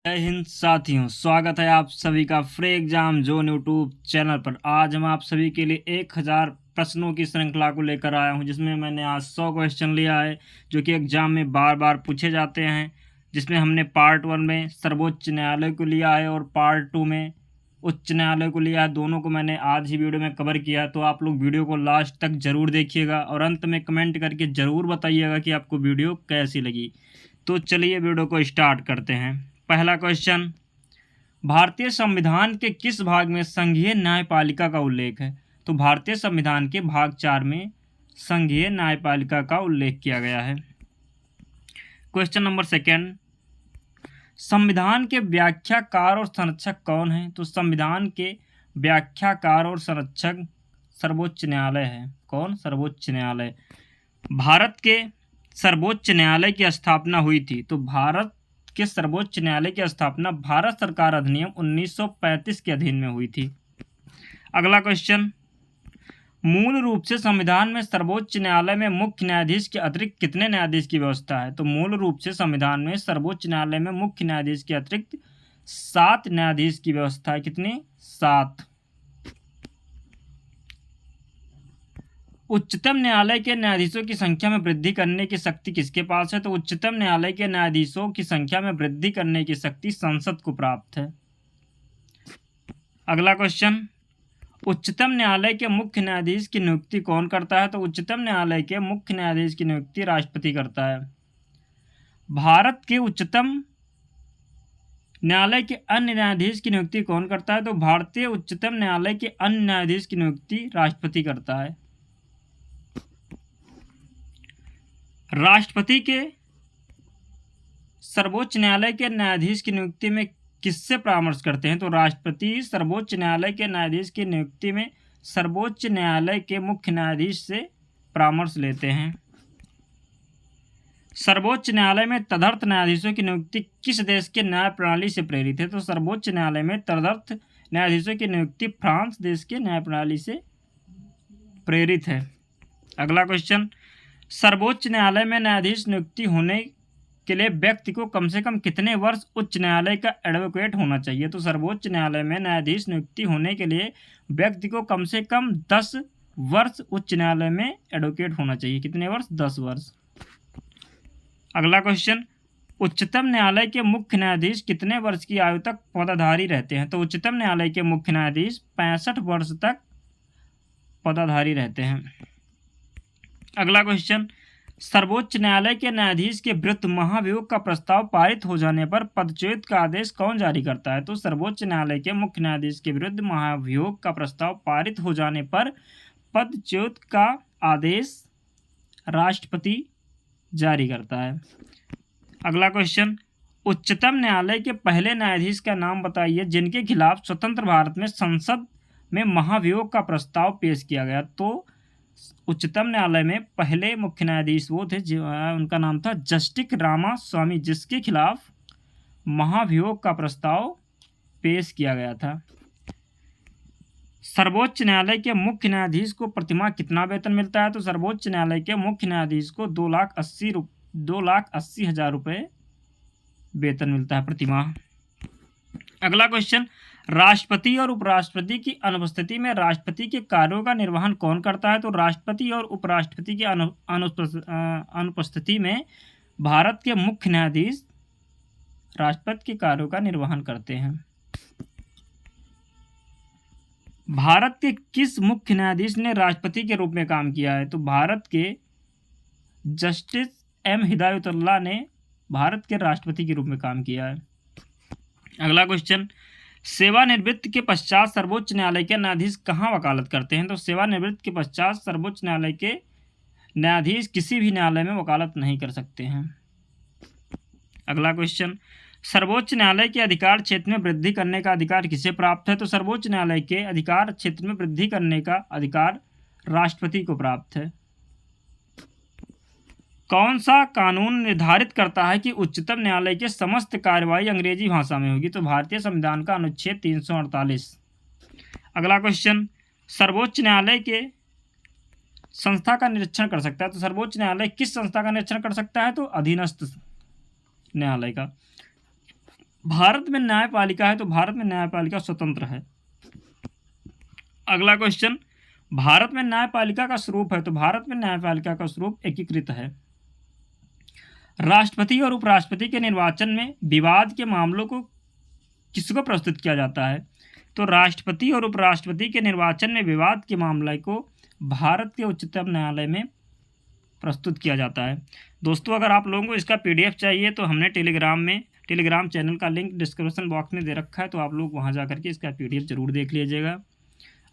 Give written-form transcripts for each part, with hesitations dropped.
जय हिंद साथियों, स्वागत है आप सभी का free exam zone YouTube channel पर। आज हम आप सभी के लिए 1000 प्रश्नों की श्रृंखला को लेकर आया हूं, जिसमें मैंने आज 100 क्वेश्चन लिया है जो कि एग्जाम में बार बार पूछे जाते हैं। जिसमें हमने पार्ट 1 में सर्वोच्च न्यायालय को लिया है और पार्ट 2 में उच्च न्यायालय को लिया है। दोनों को मैंने आज ही वीडियो में कवर किया है, तो आप लोग वीडियो को लास्ट तक ज़रूर देखिएगा और अंत में कमेंट करके ज़रूर बताइएगा कि आपको वीडियो कैसी लगी। तो चलिए वीडियो को स्टार्ट करते हैं। पहला क्वेश्चन, भारतीय संविधान के किस भाग में संघीय न्यायपालिका का उल्लेख है? तो भारतीय संविधान के भाग 4 में संघीय न्यायपालिका का उल्लेख किया गया है। क्वेश्चन नंबर सेकंड, संविधान के व्याख्याकार और संरक्षक कौन है? तो संविधान के व्याख्याकार और संरक्षक सर्वोच्च न्यायालय है। कौन? सर्वोच्च न्यायालय। भारत के सर्वोच्च न्यायालय की स्थापना हुई थी। तो भारत के सर्वोच्च न्यायालय की स्थापना भारत सरकार अधिनियम 1935 के अधीन में हुई थी। अगला क्वेश्चन, मूल रूप से संविधान में सर्वोच्च न्यायालय में मुख्य न्यायाधीश के अतिरिक्त कितने न्यायाधीश की व्यवस्था है? तो मूल रूप से संविधान में सर्वोच्च न्यायालय में मुख्य न्यायाधीश के अतिरिक्त 7 न्यायाधीश की व्यवस्था है। कितने? 7। उच्चतम न्यायालय के न्यायाधीशों की संख्या में वृद्धि करने की शक्ति किसके पास है? तो उच्चतम न्यायालय के न्यायाधीशों की संख्या में वृद्धि करने की शक्ति संसद को प्राप्त है। अगला क्वेश्चन, उच्चतम न्यायालय के मुख्य न्यायाधीश की नियुक्ति कौन करता है? तो उच्चतम न्यायालय के मुख्य न्यायाधीश की नियुक्ति राष्ट्रपति करता है। भारत के उच्चतम न्यायालय के अन्य न्यायाधीश की नियुक्ति कौन करता है? तो भारतीय उच्चतम न्यायालय के अन्य न्यायाधीश की नियुक्ति राष्ट्रपति करता है। राष्ट्रपति के सर्वोच्च न्यायालय के न्यायाधीश की नियुक्ति में किससे परामर्श करते हैं? तो राष्ट्रपति सर्वोच्च न्यायालय के न्यायाधीश की नियुक्ति में सर्वोच्च न्यायालय के मुख्य न्यायाधीश से परामर्श लेते हैं। सर्वोच्च न्यायालय में तदर्थ न्यायाधीशों की नियुक्ति किस देश के न्याय प्रणाली से प्रेरित है? तो सर्वोच्च न्यायालय में तदर्थ न्यायाधीशों की नियुक्ति फ्रांस देश के न्याय प्रणाली से प्रेरित है। अगला क्वेश्चन, सर्वोच्च न्यायालय में न्यायाधीश नियुक्ति होने के लिए व्यक्ति को कम से कम कितने वर्ष उच्च न्यायालय का एडवोकेट होना चाहिए? तो सर्वोच्च न्यायालय में न्यायाधीश नियुक्ति होने के लिए व्यक्ति को कम से कम 10 वर्ष उच्च न्यायालय में एडवोकेट होना चाहिए। कितने वर्ष? 10 वर्ष। अगला क्वेश्चन, उच्चतम न्यायालय के मुख्य न्यायाधीश कितने वर्ष की आयु तक पदाधारी रहते हैं? तो उच्चतम न्यायालय के मुख्य न्यायाधीश 65 वर्ष तक पदाधारी रहते हैं। अगला क्वेश्चन, सर्वोच्च न्यायालय के न्यायाधीश के विरुद्ध महाभियोग का प्रस्ताव पारित हो जाने पर पदच्युत का आदेश कौन जारी करता है? तो सर्वोच्च न्यायालय के मुख्य न्यायाधीश के विरुद्ध महाभियोग का प्रस्ताव पारित हो जाने पर पदच्युत का आदेश राष्ट्रपति जारी करता है। अगला क्वेश्चन, उच्चतम न्यायालय के पहले न्यायाधीश का नाम बताइए जिनके खिलाफ स्वतंत्र भारत में संसद में महाभियोग का प्रस्ताव पेश किया गया। तो उच्चतम न्यायालय में पहले मुख्य न्यायाधीश वो थे, उनका नाम था जस्टिस रामास्वामी, जिसके खिलाफ महाभियोग का प्रस्ताव पेश किया गया था। सर्वोच्च न्यायालय के मुख्य न्यायाधीश को प्रतिमाह कितना वेतन मिलता है? तो सर्वोच्च न्यायालय के मुख्य न्यायाधीश को 2,80,000 रुपये वेतन मिलता है प्रतिमाह। अगला क्वेश्चन, राष्ट्रपति और उपराष्ट्रपति की अनुपस्थिति में राष्ट्रपति के कार्यों का निर्वहन कौन करता है? तो राष्ट्रपति और उपराष्ट्रपति की अनुपस्थिति में भारत के मुख्य न्यायाधीश राष्ट्रपति के कार्यों का निर्वहन करते हैं। भारत के किस मुख्य न्यायाधीश ने राष्ट्रपति के रूप में काम किया है? तो भारत के जस्टिस एम हिदायतुल्लाह ने भारत के राष्ट्रपति के रूप में काम किया है। अगला क्वेश्चन, सेवानिवृत्ति के पश्चात सर्वोच्च न्यायालय के न्यायाधीश कहाँ वकालत करते हैं? तो सेवानिवृत्ति के पश्चात सर्वोच्च न्यायालय के न्यायाधीश किसी भी न्यायालय में वकालत नहीं कर सकते हैं। अगला क्वेश्चन, सर्वोच्च न्यायालय के अधिकार क्षेत्र में वृद्धि करने का अधिकार किसे प्राप्त है? तो सर्वोच्च न्यायालय के अधिकार क्षेत्र में वृद्धि करने का अधिकार राष्ट्रपति को प्राप्त है। कौन सा कानून निर्धारित करता है कि उच्चतम न्यायालय की समस्त कार्यवाही अंग्रेजी भाषा में होगी? तो भारतीय संविधान का अनुच्छेद 348। अगला क्वेश्चन, सर्वोच्च न्यायालय के संस्था का निरीक्षण कर सकता है? तो सर्वोच्च न्यायालय किस संस्था का निरीक्षण कर सकता है? तो अधीनस्थ न्यायालय का। भारत में न्यायपालिका है तो भारत में न्यायपालिका स्वतंत्र है। अगला क्वेश्चन, भारत में न्यायपालिका का स्वरूप है तो भारत में न्यायपालिका का स्वरूप एकीकृत है। राष्ट्रपति और उपराष्ट्रपति के निर्वाचन में विवाद के मामलों को किसको प्रस्तुत किया जाता है? तो राष्ट्रपति और उपराष्ट्रपति के निर्वाचन में विवाद के मामले को भारत के उच्चतम न्यायालय में प्रस्तुत किया जाता है। दोस्तों, अगर आप लोगों को इसका PDF चाहिए तो हमने टेलीग्राम चैनल का लिंक डिस्क्रिप्शन बॉक्स में दे रखा है, तो आप लोग वहां जाकर के इसका PDF जरूर देख लीजिएगा।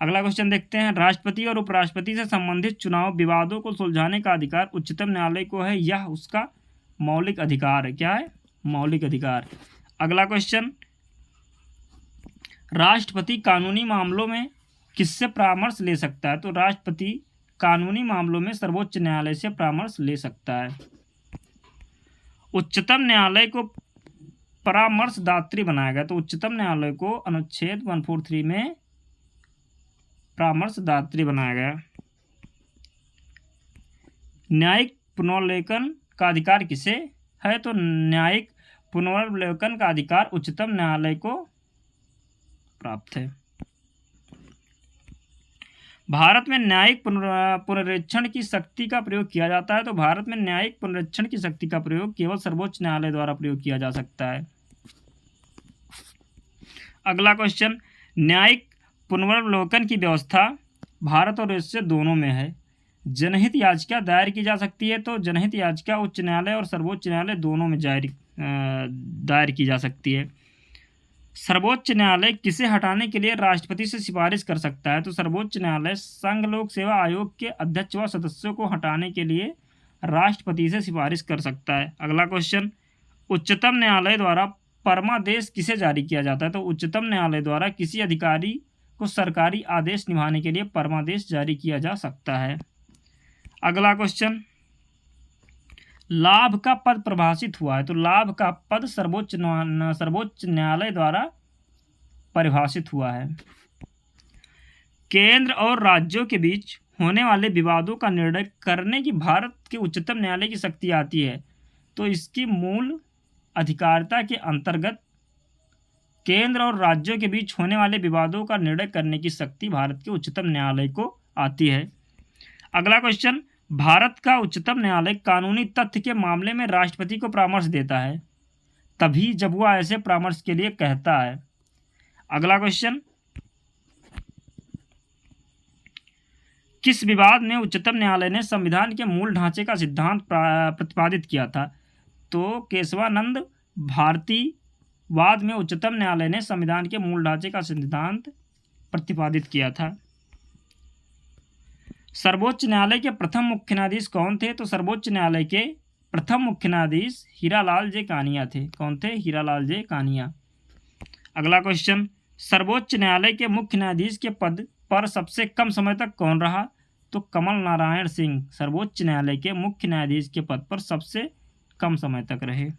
अगला क्वेश्चन देखते हैं, राष्ट्रपति और उपराष्ट्रपति से संबंधित चुनाव विवादों को सुलझाने का अधिकार उच्चतम न्यायालय को है, यह उसका मौलिक अधिकार है। क्या है? मौलिक अधिकार। अगला क्वेश्चन, राष्ट्रपति कानूनी मामलों में किससे परामर्श ले सकता है? तो राष्ट्रपति कानूनी मामलों में सर्वोच्च न्यायालय से परामर्श ले सकता है। उच्चतम न्यायालय को परामर्शदात्री बनाया गया, तो उच्चतम न्यायालय को अनुच्छेद 143 में परामर्शदात्री बनाया गया। न्यायिक पुनर्विलोकन का अधिकार किसे है? तो न्यायिक पुनर्विलोकन का अधिकार उच्चतम न्यायालय को प्राप्त है। भारत में न्यायिक पुनरीक्षण की शक्ति का प्रयोग किया जाता है, तो भारत में न्यायिक पुनरीक्षण की शक्ति का प्रयोग केवल सर्वोच्च न्यायालय द्वारा प्रयोग किया जा सकता है। अगला क्वेश्चन, न्यायिक पुनर्विलोकन की व्यवस्था भारत और रूस दोनों में है। जनहित याचिका दायर की जा सकती है, तो जनहित याचिका उच्च न्यायालय और सर्वोच्च न्यायालय दोनों में दायर की जा सकती है। सर्वोच्च न्यायालय किसे हटाने के लिए राष्ट्रपति से सिफारिश कर सकता है? तो सर्वोच्च न्यायालय संघ लोक सेवा आयोग के अध्यक्ष व सदस्यों को हटाने के लिए राष्ट्रपति से सिफारिश कर सकता है। अगला क्वेश्चन, उच्चतम न्यायालय द्वारा परमादेश किसे जारी किया जाता है? तो उच्चतम न्यायालय द्वारा किसी अधिकारी को सरकारी आदेश निभाने के लिए परमादेश जारी किया जा सकता है। अगला क्वेश्चन, लाभ का पद परिभाषित हुआ है, तो लाभ का पद सर्वोच्च न्यायालय द्वारा परिभाषित हुआ है। केंद्र और राज्यों के बीच होने वाले विवादों का निर्णय करने की भारत के उच्चतम न्यायालय की शक्ति आती है, तो इसकी मूल अधिकारिता के अंतर्गत केंद्र और राज्यों के बीच होने वाले विवादों का निर्णय करने की शक्ति भारत के उच्चतम न्यायालय को आती है। अगला क्वेश्चन, भारत का उच्चतम न्यायालय कानूनी तथ्य के मामले में राष्ट्रपति को परामर्श देता है तभी जब वह ऐसे परामर्श के लिए कहता है। अगला क्वेश्चन, किस विवाद में उच्चतम न्यायालय ने संविधान के मूल ढांचे का सिद्धांत प्रतिपादित किया था? तो केशवानंद भारती वाद में उच्चतम न्यायालय ने संविधान के मूल ढांचे का सिद्धांत प्रतिपादित किया था। सर्वोच्च न्यायालय के प्रथम मुख्य न्यायाधीश कौन थे? तो सर्वोच्च न्यायालय के प्रथम मुख्य न्यायाधीश हीरालाल जे कानिया थे। कौन थे? हीरालाल जे कानिया। अगला क्वेश्चन, सर्वोच्च न्यायालय के मुख्य न्यायाधीश के पद पर सबसे कम समय तक कौन रहा? तो कमल नारायण सिंह सर्वोच्च न्यायालय के मुख्य न्यायाधीश के पद पर सबसे कम समय तक रहे।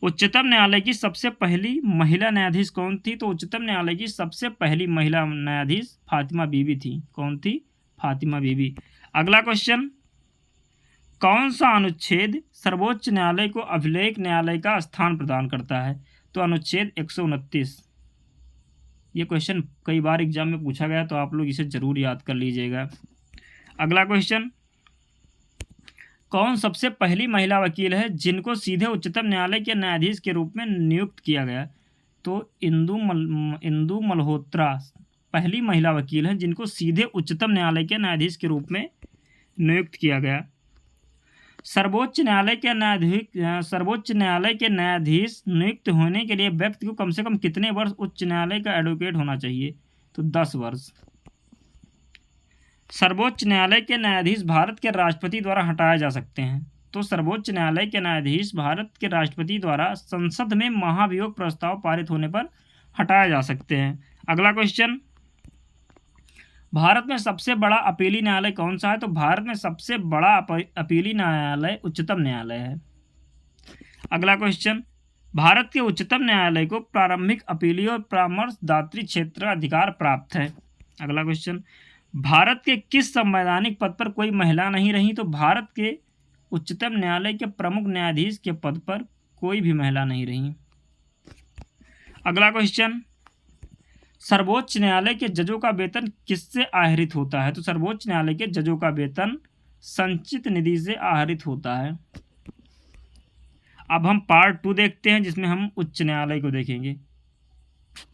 उच्चतम न्यायालय की सबसे पहली महिला न्यायाधीश कौन थी? तो उच्चतम न्यायालय की सबसे पहली महिला न्यायाधीश फातिमा बीबी थी। कौन थी? फातिमा बीबी। अगला क्वेश्चन, कौन सा अनुच्छेद सर्वोच्च न्यायालय को अभिलेख न्यायालय का स्थान प्रदान करता है? तो अनुच्छेद 129। ये क्वेश्चन कई बार एग्जाम में पूछा गया, तो आप लोग इसे जरूर याद कर लीजिएगा। अगला क्वेश्चन, कौन सबसे पहली महिला वकील है जिनको सीधे उच्चतम न्यायालय के न्यायाधीश के रूप में नियुक्त किया गया? तो इंदु मल्होत्रा पहली महिला वकील हैं जिनको सीधे उच्चतम न्यायालय के न्यायाधीश के रूप में नियुक्त किया गया। सर्वोच्च न्यायालय के न्यायाधीश नियुक्त होने के लिए व्यक्ति को कम से कम कितने वर्ष उच्च न्यायालय का एडवोकेट होना चाहिए? तो 10 वर्ष। सर्वोच्च न्यायालय के न्यायाधीश भारत के राष्ट्रपति द्वारा हटाए जा सकते हैं। तो सर्वोच्च न्यायालय के न्यायाधीश भारत के राष्ट्रपति द्वारा संसद में महाभियोग प्रस्ताव पारित होने पर हटाए जा सकते हैं। अगला क्वेश्चन, भारत में सबसे बड़ा अपीली न्यायालय कौन सा है? तो भारत में सबसे बड़ा अपीली न्यायालय उच्चतम न्यायालय है। अगला क्वेश्चन, भारत के उच्चतम न्यायालय को प्रारंभिक अपीली और परामर्शदात्री क्षेत्र अधिकार प्राप्त है। अगला क्वेश्चन, भारत के किस संवैधानिक पद पर कोई महिला नहीं रही? तो भारत के उच्चतम न्यायालय के प्रमुख न्यायाधीश के पद पर कोई भी महिला नहीं रही। अगला क्वेश्चन, सर्वोच्च न्यायालय के जजों का वेतन किससे आहरित होता है? तो सर्वोच्च न्यायालय के जजों का वेतन संचित निधि से आहरित होता है। अब हम पार्ट 2 देखते हैं, जिसमें हम उच्च न्यायालय को देखेंगे।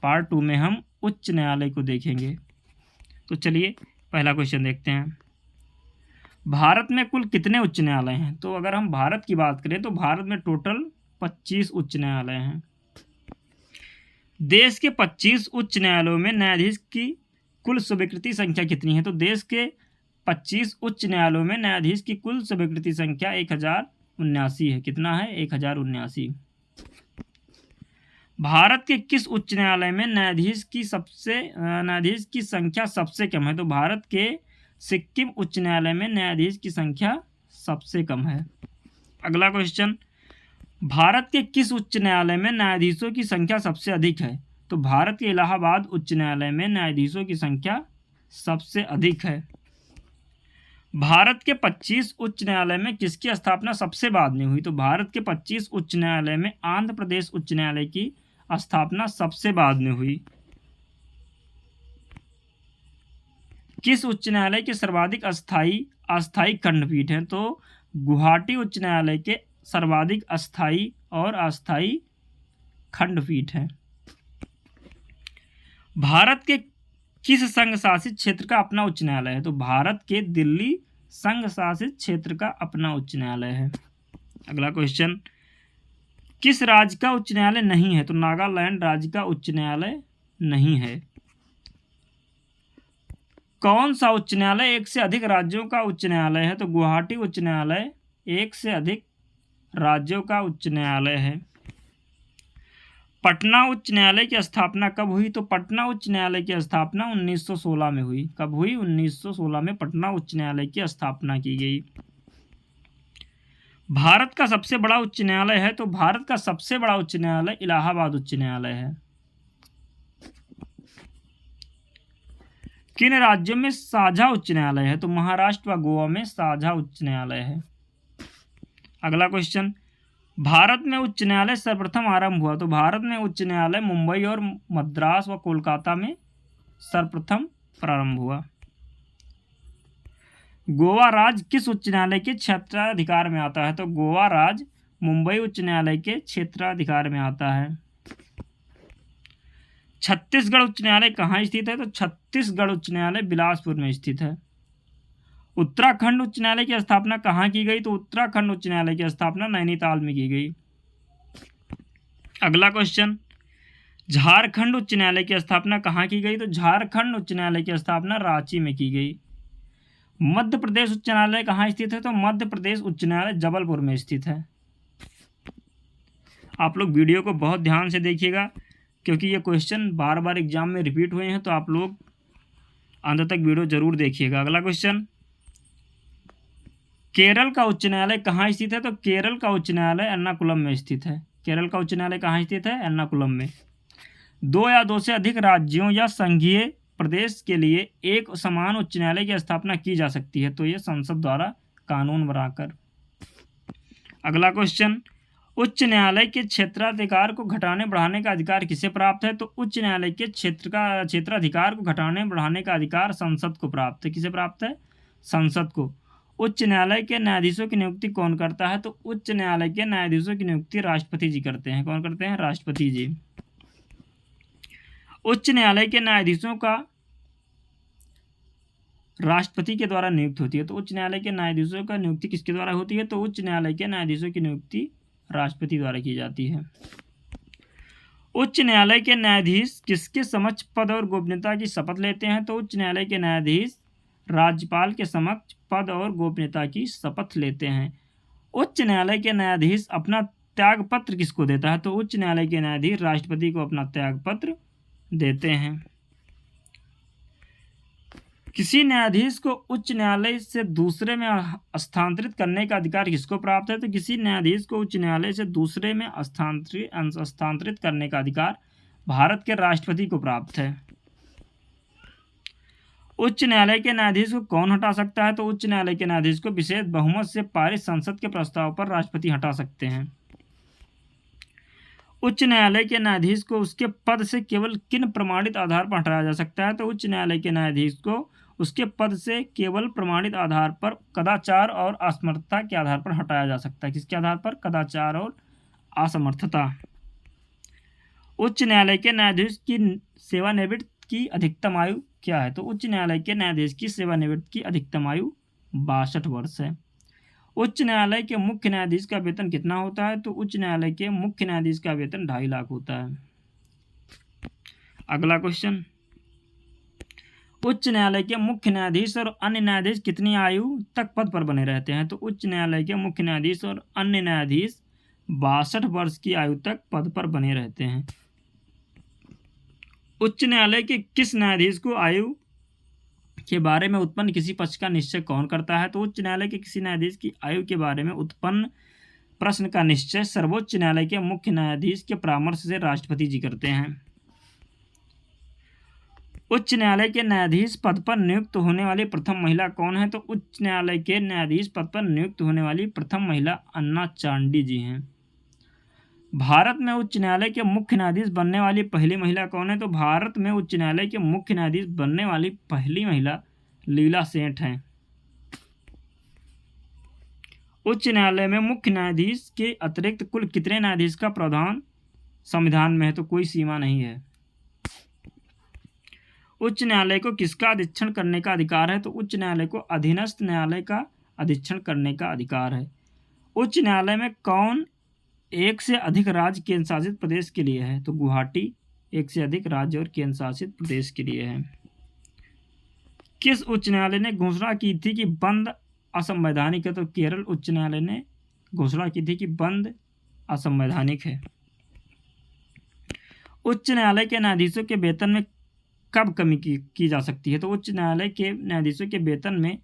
पार्ट 2 में हम उच्च न्यायालय को देखेंगे। तो चलिए पहला क्वेश्चन देखते हैं। भारत में कुल कितने उच्च न्यायालय हैं? तो अगर हम भारत की बात करें तो भारत में टोटल 25 उच्च न्यायालय हैं। देश के 25 उच्च न्यायालयों में न्यायाधीश की कुल स्वीकृति संख्या कितनी है? तो देश के 25 उच्च न्यायालयों में न्यायाधीश की कुल स्वीकृति संख्या 1079 है। कितना है? 1079। भारत के किस उच्च न्यायालय में न्यायाधीश की संख्या सबसे कम है? तो भारत के सिक्किम उच्च न्यायालय में न्यायाधीश की संख्या सबसे कम है। अगला क्वेश्चन, भारत के किस उच्च न्यायालय में न्यायाधीशों की संख्या सबसे अधिक है? तो भारत के इलाहाबाद उच्च न्यायालय में न्यायाधीशों की संख्या सबसे अधिक है। भारत के 25 उच्च न्यायालय में किसकी स्थापना सबसे बाद में हुई? तो भारत के 25 उच्च न्यायालय में आंध्र प्रदेश उच्च न्यायालय की स्थापना सबसे बाद में हुई। किस उच्च न्यायालय के सर्वाधिक अस्थायी खंडपीठ हैं? तो गुवाहाटी उच्च न्यायालय के सर्वाधिक अस्थायी और अस्थायी खंडपीठ हैं। भारत के किस संघ शासित क्षेत्र का अपना उच्च न्यायालय है? तो भारत के दिल्ली संघ शासित क्षेत्र का अपना उच्च न्यायालय है। अगला क्वेश्चन, किस राज्य का उच्च न्यायालय नहीं है? तो नागालैंड राज्य का उच्च न्यायालय नहीं है। कौन सा उच्च न्यायालय एक से अधिक राज्यों का उच्च न्यायालय है? तो गुवाहाटी उच्च न्यायालय एक से अधिक राज्यों का उच्च न्यायालय है। पटना उच्च न्यायालय की स्थापना कब हुई? तो पटना उच्च न्यायालय की स्थापना 1916 में हुई। कब हुई? 1916 में पटना उच्च न्यायालय की स्थापना की गई। भारत का सबसे बड़ा उच्च न्यायालय है? तो भारत का सबसे बड़ा उच्च न्यायालय इलाहाबाद उच्च न्यायालय है। किन राज्यों में साझा उच्च न्यायालय है? तो महाराष्ट्र व गोवा में साझा उच्च न्यायालय है। अगला क्वेश्चन, भारत में उच्च न्यायालय सर्वप्रथम आरंभ हुआ? तो भारत में उच्च न्यायालय मुंबई और मद्रास व कोलकाता में सर्वप्रथम प्रारंभ हुआ। गोवा राज्य किस उच्च न्यायालय के क्षेत्राधिकार में आता है? तो गोवा राज्य मुंबई उच्च न्यायालय के क्षेत्राधिकार में आता है। छत्तीसगढ़ उच्च न्यायालय कहाँ स्थित है? तो छत्तीसगढ़ उच्च न्यायालय बिलासपुर में स्थित है। उत्तराखंड उच्च न्यायालय की स्थापना कहाँ की गई? तो उत्तराखंड उच्च न्यायालय की स्थापना नैनीताल में की गई। अगला क्वेश्चन, झारखंड उच्च न्यायालय की स्थापना कहाँ की गई? तो झारखंड उच्च न्यायालय की स्थापना रांची में की गई। मध्य प्रदेश उच्च न्यायालय कहाँ स्थित है? तो मध्य प्रदेश उच्च न्यायालय जबलपुर में स्थित है। आप लोग वीडियो को बहुत ध्यान से देखिएगा, क्योंकि ये क्वेश्चन बार बार एग्जाम में रिपीट हुए हैं, तो आप लोग अंत तक वीडियो जरूर देखिएगा। अगला क्वेश्चन, केरल का उच्च न्यायालय कहाँ स्थित है? तो केरल का उच्च न्यायालय एर्नाकुलम में स्थित है। केरल का उच्च न्यायालय कहाँ स्थित है? एर्नाकुलम में। 2 या 2 से अधिक राज्यों या संघीय प्रदेश के लिए एक समान उच्च न्यायालय की स्थापना की जा सकती है, तो ये संसद द्वारा कानून बनाकर। अगला क्वेश्चन, उच्च न्यायालय के क्षेत्राधिकार को घटाने बढ़ाने का अधिकार किसे प्राप्त है? तो उच्च न्यायालय के क्षेत्राधिकार को घटाने बढ़ाने का अधिकार संसद को प्राप्त है। किसे प्राप्त है? संसद को। उच्च न्यायालय के न्यायाधीशों की नियुक्ति कौन करता है? तो उच्च न्यायालय के न्यायाधीशों की नियुक्ति राष्ट्रपति जी करते हैं। कौन करते हैं? राष्ट्रपति जी। उच्च न्यायालय के न्यायाधीशों का राष्ट्रपति के द्वारा नियुक्त होती है। तो उच्च न्यायालय के न्यायाधीशों का नियुक्ति किसके द्वारा होती है? तो उच्च न्यायालय के न्यायाधीशों की नियुक्ति राष्ट्रपति द्वारा की जाती है। उच्च न्यायालय के न्यायाधीश किसके समक्ष पद और गोपनीयता की शपथ लेते हैं? तो उच्च न्यायालय के न्यायाधीश राज्यपाल के समक्ष पद और गोपनीयता की शपथ लेते हैं। उच्च न्यायालय के न्यायाधीश अपना त्याग पत्र किसको देता है? तो उच्च न्यायालय के न्यायाधीश राष्ट्रपति को अपना त्याग पत्र देते हैं। किसी न्यायाधीश को उच्च न्यायालय से दूसरे में स्थानांतरित करने का अधिकार किसको प्राप्त है? तो किसी न्यायाधीश को उच्च न्यायालय से दूसरे में स्थानांतरित करने का अधिकार भारत के राष्ट्रपति को प्राप्त है। उच्च न्यायालय के न्यायाधीश को कौन हटा सकता है? तो उच्च न्यायालय के न्यायाधीश को विशेष बहुमत से पारित संसद के प्रस्ताव पर राष्ट्रपति हटा सकते हैं। उच्च न्यायालय के न्यायाधीश को उसके पद से केवल किन प्रमाणित आधार पर हटाया जा सकता है? तो उच्च न्यायालय के न्यायाधीश को उसके पद से केवल प्रमाणित आधार पर कदाचार और असमर्थता के आधार पर हटाया जा सकता है। किसके आधार पर? कदाचार और असमर्थता। उच्च न्यायालय के न्यायाधीश की सेवानिवृत्ति की अधिकतम आयु क्या है? तो उच्च न्यायालय के न्यायाधीश की सेवानिवृत्ति की अधिकतम आयु 62 वर्ष है। उच्च न्यायालय के मुख्य न्यायाधीश का वेतन कितना होता है? तो उच्च न्यायालय के मुख्य न्यायाधीश का वेतन 2.5 लाख होता है। अगला क्वेश्चन, उच्च न्यायालय के मुख्य न्यायाधीश और अन्य न्यायाधीश कितनी आयु तक पद पर बने रहते हैं? तो उच्च न्यायालय के मुख्य न्यायाधीश और अन्य न्यायाधीश 62 वर्ष की आयु तक पद पर बने रहते हैं। उच्च न्यायालय के किस न्यायाधीश को आयु के बारे में उत्पन्न किसी पक्ष का निश्चय कौन करता है? तो उच्च न्यायालय के किसी न्यायाधीश की आयु के बारे में उत्पन्न प्रश्न का निश्चय सर्वोच्च न्यायालय के मुख्य न्यायाधीश के परामर्श से राष्ट्रपति जी करते हैं। उच्च न्यायालय के न्यायाधीश पद पर नियुक्त होने वाली प्रथम महिला कौन है? तो उच्च न्यायालय के न्यायाधीश पद पर नियुक्त होने वाली प्रथम महिला अन्ना चांडी जी हैं। भारत में उच्च न्यायालय के मुख्य न्यायाधीश बनने वाली पहली महिला कौन है? तो भारत में उच्च न्यायालय के मुख्य न्यायाधीश बनने वाली पहली महिला लीला सेठ हैं। उच्च न्यायालय में मुख्य न्यायाधीश के अतिरिक्त कुल कितने न्यायाधीश का प्रावधान संविधान में है? तो कोई सीमा नहीं है। उच्च न्यायालय को किसका अधीक्षण करने का अधिकार है? तो उच्च न्यायालय को अधीनस्थ न्यायालय का अधीक्षण करने का अधिकार है। उच्च न्यायालय में कौन एक से अधिक राज्य केंद्र शासित प्रदेश के लिए है? तो गुवाहाटी एक से अधिक राज्य और केंद्र शासित प्रदेश के लिए है। किस उच्च न्यायालय ने घोषणा की थी कि बंद असंवैधानिक है? तो केरल उच्च न्यायालय ने घोषणा की थी कि बंद असंवैधानिक है। उच्च न्यायालय के न्यायाधीशों के वेतन में कब कमी की जा सकती है? तो उच्च न्यायालय के न्यायाधीशों के वेतन में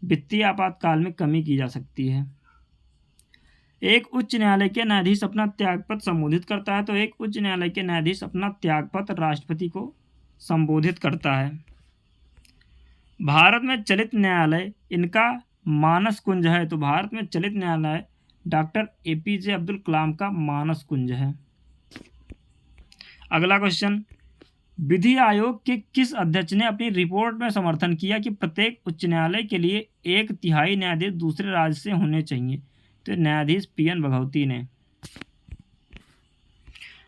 वित्तीय आपातकाल में कमी की जा सकती है। एक उच्च न्यायालय के न्यायाधीश अपना त्यागपत्र संबोधित करता है। तो एक उच्च न्यायालय के न्यायाधीश अपना त्यागपत्र राष्ट्रपति को संबोधित करता है। भारत में चलित न्यायालय इनका मानस कुंज है। तो भारत में चलित न्यायालय डॉक्टर APJ अब्दुल कलाम का मानस कुंज है। अगला क्वेश्चन, विधि आयोग के किस अध्यक्ष ने अपनी रिपोर्ट में समर्थन किया कि प्रत्येक उच्च न्यायालय के लिए 1/3 न्यायाधीश दूसरे राज्य से होने चाहिए? तो न्यायाधीश PN भगवती ने।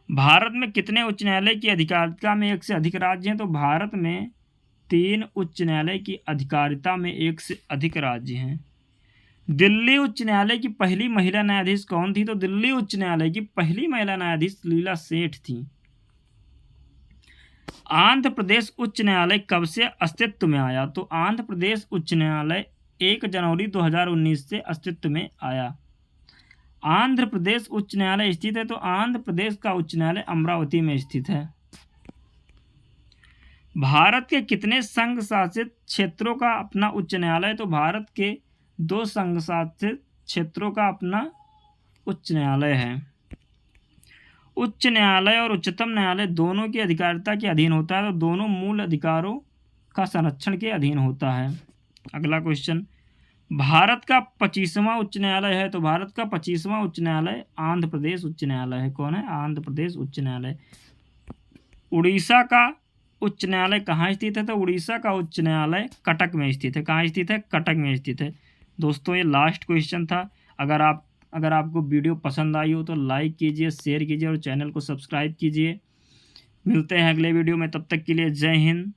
भारत में कितने उच्च न्यायालय की अधिकारिता में 1 से अधिक राज्य हैं? तो भारत में 3 उच्च न्यायालय की अधिकारिता में 1 से अधिक राज्य हैं। दिल्ली उच्च न्यायालय की पहली महिला न्यायाधीश कौन थी? तो दिल्ली उच्च न्यायालय की पहली महिला न्यायाधीश लीला सेठ थी। आंध्र प्रदेश उच्च न्यायालय कब से अस्तित्व में आया? तो आंध्र प्रदेश उच्च न्यायालय 1 जनवरी 2019 से अस्तित्व में आया। आंध्र प्रदेश उच्च न्यायालय स्थित है। तो आंध्र प्रदेश का उच्च न्यायालय अमरावती में स्थित है। भारत के कितने संघ शासित क्षेत्रों का अपना उच्च न्यायालय? तो भारत के 2 संघ शासित क्षेत्रों का अपना उच्च न्यायालय है। उच्च न्यायालय और उच्चतम न्यायालय दोनों की अधिकारिता के अधीन होता है। तो दोनों मूल अधिकारों का संरक्षण के अधीन होता है। अगला क्वेश्चन, भारत का 25वां उच्च न्यायालय है। तो भारत का 25वां उच्च न्यायालय आंध्र प्रदेश उच्च न्यायालय है। कौन है? आंध्र प्रदेश उच्च न्यायालय। उड़ीसा का उच्च न्यायालय कहाँ स्थित है? तो उड़ीसा का उच्च न्यायालय कटक में स्थित है। कहाँ स्थित है? कटक में स्थित है। दोस्तों, ये लास्ट क्वेश्चन था। अगर आपको वीडियो पसंद आई हो तो लाइक कीजिए, शेयर कीजिए और चैनल को सब्सक्राइब कीजिए। मिलते हैं अगले वीडियो में, तब तक के लिए जय हिंद।